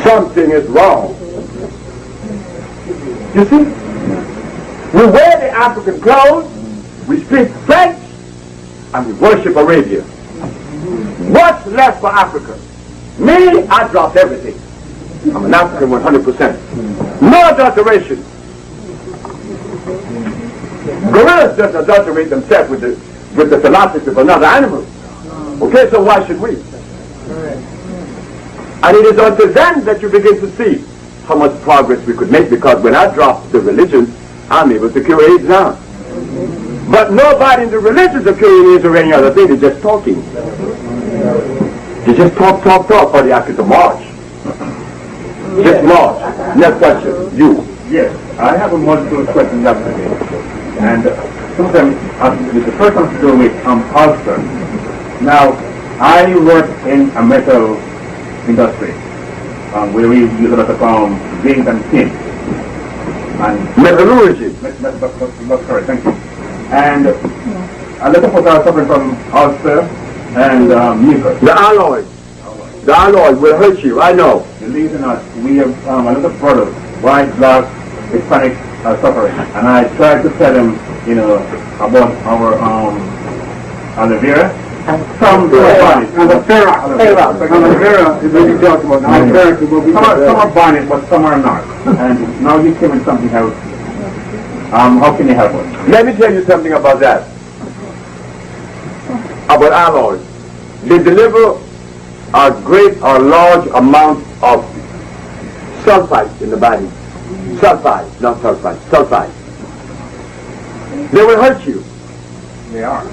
Something is wrong. You see? We wear the African clothes, we speak French, and we worship Arabia. What's left for Africa? Me, I dropped everything. I'm an African 100%. No adulteration. Gorillas just adulterate themselves with the philosophy of another animal. Okay, so why should we? And it is until then that you begin to see how much progress we could make, because when I drop the religion, I'm able to cure AIDS now. But nobody in the religions are curing AIDS or any other thing. They're just talking. They just talk, or they ask to march. Just march. Next question. You. Yes, I have a multiple question yesterday. And some of them, the first one to do with ulcer. Now, I work in a metal industry where we use a lot of zinc and tin. And metallurgy. That's correct, thank you. And a lot of us are suffering from ulcer and mucus. The alloy. The alloy will hurt you, I know. Believe it or not, we have a lot of brothers, white, black, Hispanic, suffering. And I tried to tell them, about our aloe vera. Some buying it. Aloe vera is what you talk about. Some are buying it, but some are not. And now you came with something else. How can you help us? Let me tell you something about that. About alloys. They deliver a large amount of sulfides in the body. Sulfide, not sulfide, sulfide. They will hurt you. They are.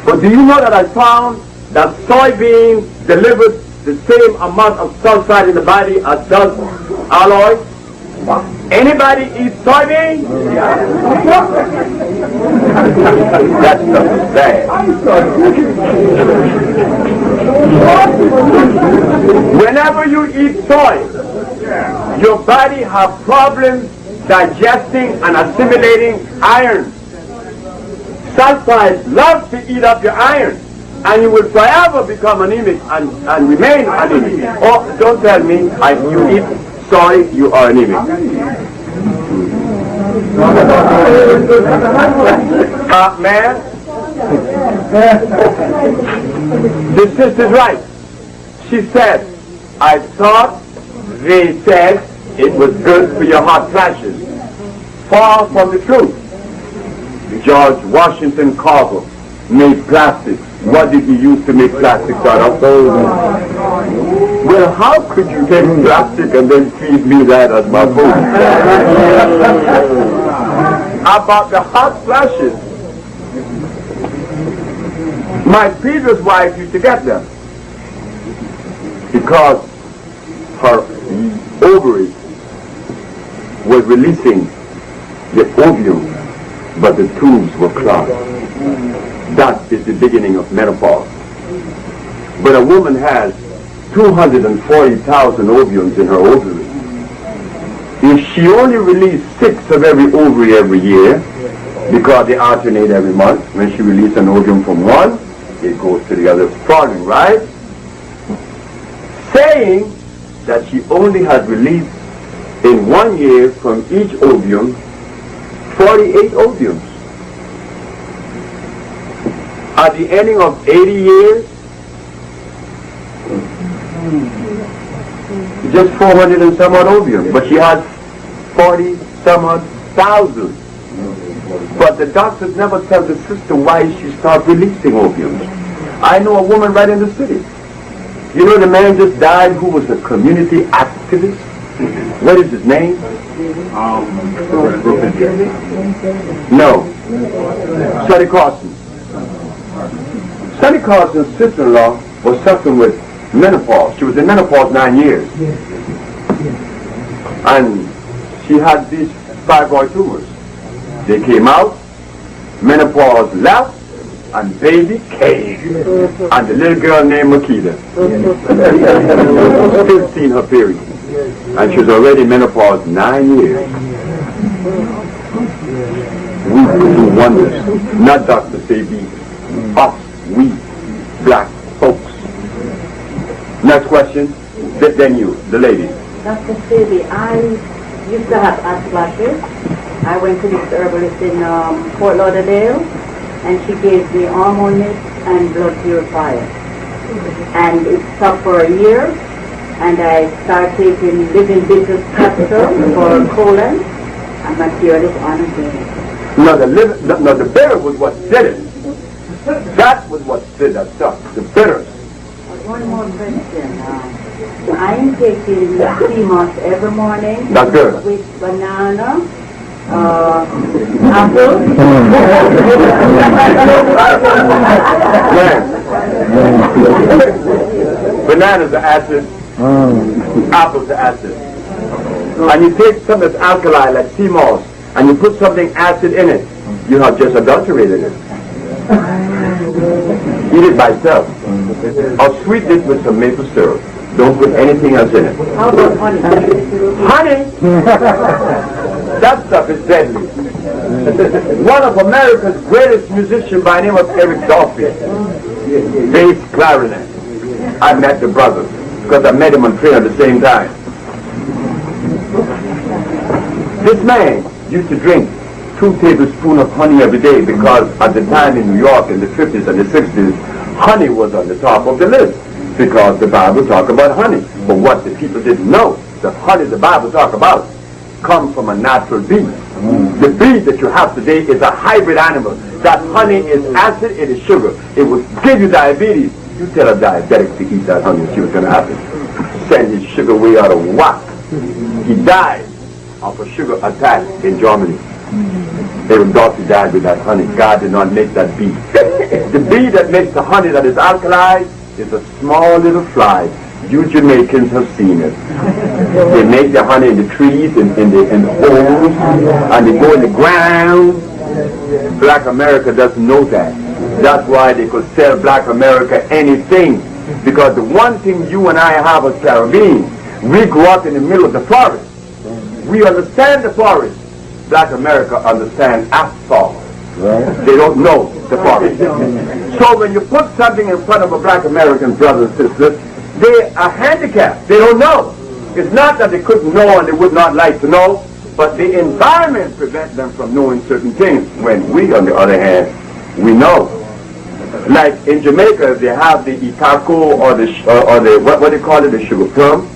But do you know that I found that soybean delivers the same amount of sulfide in the body as does alloy? Anybody eat soybean? Yeah. That stuff is bad. Whenever you eat soy, your body has problems digesting and assimilating iron. Sulfides love to eat up your iron, and you will forever become anemic and remain anemic. Oh, don't tell me you eat soy, you are anemic. Man, the sister's right. She said, I thought they said it was good for your hot flashes. Far from the truth. George Washington Carver made plastics. What did he use to make plastics out of? Well, how could you take plastic and then feed me that as my food? About the hot flashes, my previous wife used to get them because her ovaries were releasing the ovum, but the tubes were clogged. That is the beginning of menopause. But a woman has 240,000 ovums in her ovary. If she only released 6 of every ovary every year, because they alternate every month, when she releases an ovum from one, it goes to the other following, right? Saying that she only had released in 1 year from each ovum 48 ovums. At the ending of 80 years, just 400 and some odd ovums, but she had 40 some odd thousand. But the doctors never tell the sister why she started releasing ovums. I know a woman right in the city. You know the man just died who was a community activist? What is his name? No. Sonny Carson. Sonny Carson's sister-in-law was suffering with menopause. She was in menopause 9 years. And she had these fibroid tumors. They came out, menopause left, and baby came. And the little girl named Makita still seen her period. And she was already menopause 9 years. We could do wonders. Not Dr. Sebi. Us, we, black folks. Next question. Then you, the lady. Dr. Sebi, I used to have hot flashes. I went to this herbalist in Fort Lauderdale, and she gave me hormone mix and blood purifier. And it stopped for a year, and I started taking living bitters capsule for colon, and my period is on again. No, the bitter was what did it. That was what did that stuff. The bitters. One more question. I am taking sea moss every morning. That's good. With banana, apple. Bananas are acid. Apples are acid. And you take something that's alkali, like sea moss, and you put something acid in it, you have just adulterated it. Eat it by itself. Or sweeten it with some maple syrup. Don't put anything else in it. How about honey? Honey? That stuff is deadly. One of America's greatest musicians by the name of Eric Dolphy, bass clarinet. I met the brother because I met him on train at the same time. This man used to drink 2 tablespoons of honey every day because at the time in New York in the 50s and the 60s, honey was on the top of the list because the Bible talked about honey. But what the people didn't know, the honey the Bible talked about comes from a natural bee. The bee that you have today is a hybrid animal. That honey is acid, it is sugar. It will give you diabetes. You tell a diabetic to eat that honey and see what's going to happen. Send his sugar way out of whack. He died of a sugar attack in Germany. Eric Dolphy died with that honey. God did not make that bee. The bee that makes the honey that is alkali is a small little fly. You Jamaicans have seen it. They make the honey in the trees, in the holes, and they go in the ground. Black America doesn't know that. That's why they could sell Black America anything. Because the one thing you and I have as Caribbean, we grew up in the middle of the forest. We understand the forest. Black America understands asphalt. Right. They don't know the forest. So when you put something in front of a Black American brother and sister, they are handicapped. They don't know. It's not that they couldn't know and they would not like to know, but the environment prevents them from knowing certain things. When we, on the other hand, we know. Like in Jamaica, they have the Itaco or the what do you call it, the sugar plum?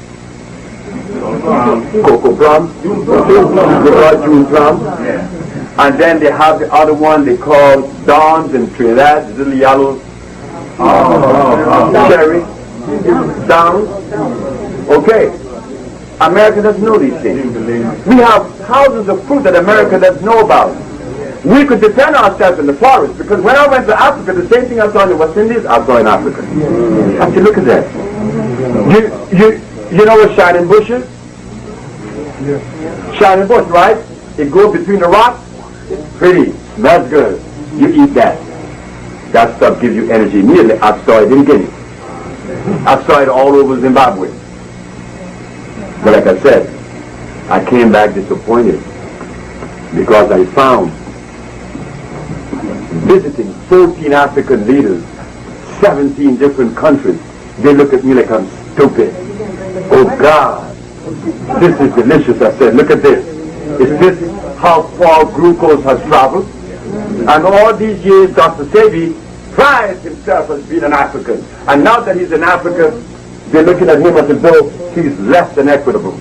Cocoa plum. They call June plum. And then they have the other one they call Dawns in Trinidad, the little yellow cherry. Dawns. Okay. America doesn't know these things. We have thousands of fruit that America doesn't know about. We could defend ourselves in the forest, because when I went to Africa, the same thing I saw in the West Indies, I saw in Africa. I said, look at that. You know what shining bush is? Shining bush, right? It goes between the rocks. Pretty. That's good. You eat that. That stuff gives you energy immediately. I saw it in Guinea. I saw it all over Zimbabwe. But like I said, I came back disappointed because I found visiting 14 African leaders, 17 different countries, they look at me like I'm stupid. Oh God, this is delicious. I said, look at this. Is this how far glucose has traveled? And all these years, Dr. Sebi prides himself as being an African. And now that he's in Africa, they're looking at him as though he's less than equitable.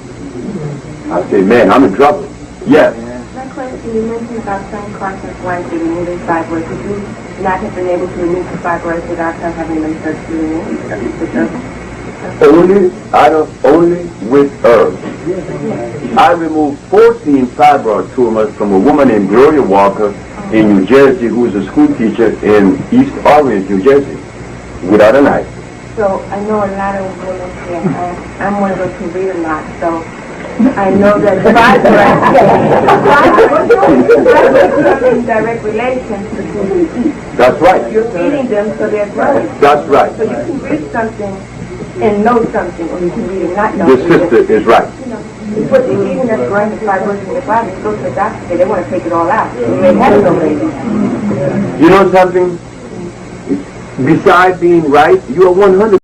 I say, man, I'm in trouble. Yes. My question, you mentioned about some concepts like removing fibroids. Would you not have been able to remove the fibroids without having them surgically removed? Only with herbs. I removed 14 fibroid tumors from a woman named Gloria Walker in New Jersey, who is a school teacher in East Orange, New Jersey, without a knife. So I know a lot of women here. I'm one of those who read a lot, so I know that fibroids are in direct relation to the food we eat. That's right. You're feeding them, so they're growing. That's right. So you can read something and know something, or you can read and not know. Your sister is right. But the reason that's growing the fibroids in your body, you go to the doctor, they want to take it all out. You may have no baby. You know something? Besides being right, you are 100%